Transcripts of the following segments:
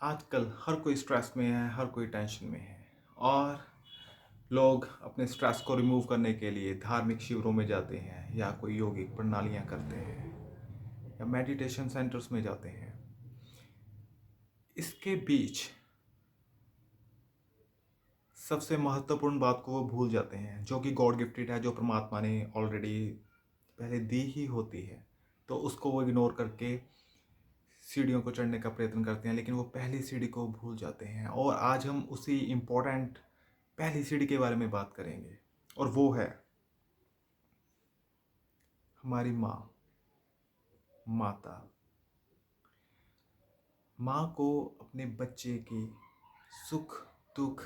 आजकल हर कोई स्ट्रेस में है, हर कोई टेंशन में है और लोग अपने स्ट्रेस को रिमूव करने के लिए धार्मिक शिविरों में जाते हैं या कोई योगिक प्रणालियां करते हैं या मेडिटेशन सेंटर्स में जाते हैं। इसके बीच सबसे महत्वपूर्ण बात को वो भूल जाते हैं जो कि गॉड गिफ्टेड है, जो परमात्मा ने ऑलरेडी पहले दी ही होती है। तो उसको वो इग्नोर करके सीढ़ियों को चढ़ने का प्रयत्न करते हैं, लेकिन वो पहली सीढ़ी को भूल जाते हैं। और आज हम उसी इम्पोर्टेंट पहली सीढ़ी के बारे में बात करेंगे और वो है हमारी माँ, माता। माँ को अपने बच्चे की सुख दुख,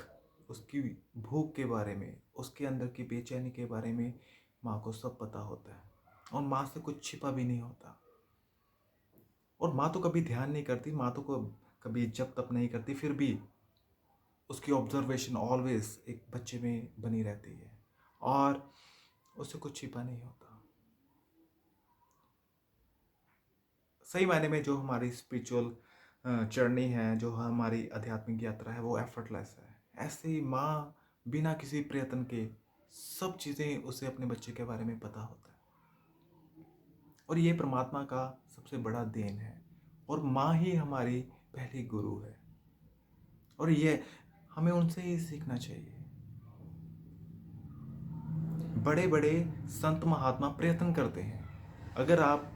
उसकी भूख के बारे में, उसके अंदर की बेचैनी के बारे में माँ को सब पता होता है और माँ से कुछ छिपा भी नहीं होता। और माँ तो कभी ध्यान नहीं करती, माँ तो कभी जब तब नहीं करती, फिर भी उसकी ऑब्जर्वेशन ऑलवेज एक बच्चे में बनी रहती है और उससे कुछ छिपा नहीं होता। सही मायने में जो हमारी स्पिरिचुअल जर्नी है, जो हमारी आध्यात्मिक यात्रा है, वो एफर्टलेस है। ऐसे ही माँ बिना किसी प्रयत्न के सब चीज़ें उसे अपने बच्चे के बारे में पता होता है और ये परमात्मा का सबसे बड़ा देन है। और माँ ही हमारी पहली गुरु है और ये हमें उनसे ही सीखना चाहिए। बड़े बड़े संत महात्मा प्रयत्न करते हैं। अगर आप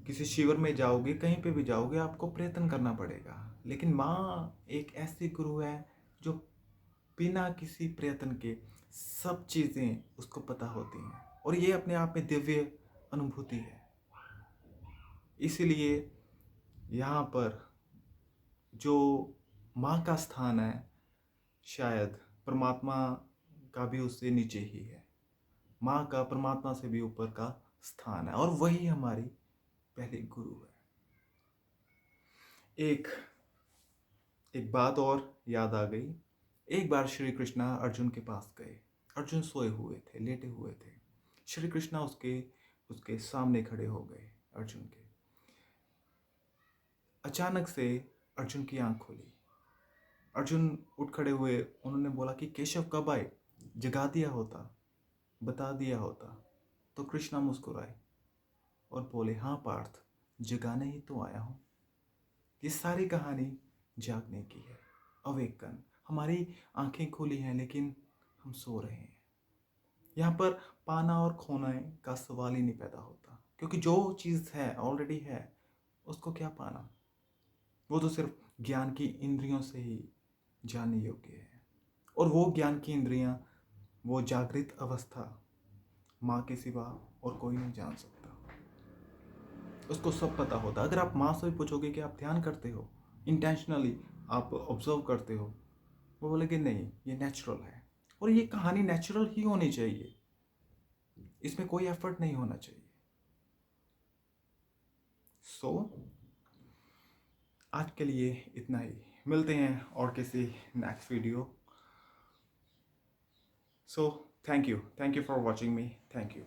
किसी शिविर में जाओगे, कहीं पे भी जाओगे, आपको प्रयत्न करना पड़ेगा। लेकिन माँ एक ऐसी गुरु है जो बिना किसी प्रयत्न के सब चीज़ें उसको पता होती हैं और ये अपने आप में दिव्य अनुभूति है। इसीलिए यहाँ पर जो माँ का स्थान है, शायद परमात्मा का भी उससे नीचे ही है। माँ का परमात्मा से भी ऊपर का स्थान है और वही हमारी पहली गुरु है। एक एक बात और याद आ गई। एक बार श्री कृष्णा अर्जुन के पास गए। अर्जुन सोए हुए थे, लेटे हुए थे। श्री कृष्णा उसके उसके सामने खड़े हो गए अर्जुन के। अचानक से अर्जुन की आंख खुली। अर्जुन उठ खड़े हुए। उन्होंने बोला कि केशव कब आए, जगा दिया होता, बता दिया होता। तो कृष्णा मुस्कुराए और बोले, हाँ पार्थ, जगाने ही तो आया हूँ। ये सारी कहानी जागने की है, अवेकन। हमारी आंखें खुली हैं लेकिन हम सो रहे हैं। यहाँ पर पाना और खोना का सवाल ही नहीं पैदा होता, क्योंकि जो चीज़ है ऑलरेडी है, उसको क्या पाना। वो तो सिर्फ ज्ञान की इंद्रियों से ही जानने योग्य है और वो ज्ञान की इंद्रियां, वो जागृत अवस्था माँ के सिवा और कोई नहीं जान सकता। उसको सब पता होता। अगर आप माँ से भी पूछोगे कि आप ध्यान करते हो, इंटेंशनली आप ऑब्जर्व करते हो, वो बोलेगे नहीं, ये नेचुरल है। और ये कहानी नेचुरल ही होनी चाहिए, इसमें कोई एफर्ट नहीं होना चाहिए। सो आज के लिए इतना ही। मिलते हैं और किसी next video. So thank you for watching me. Thank you.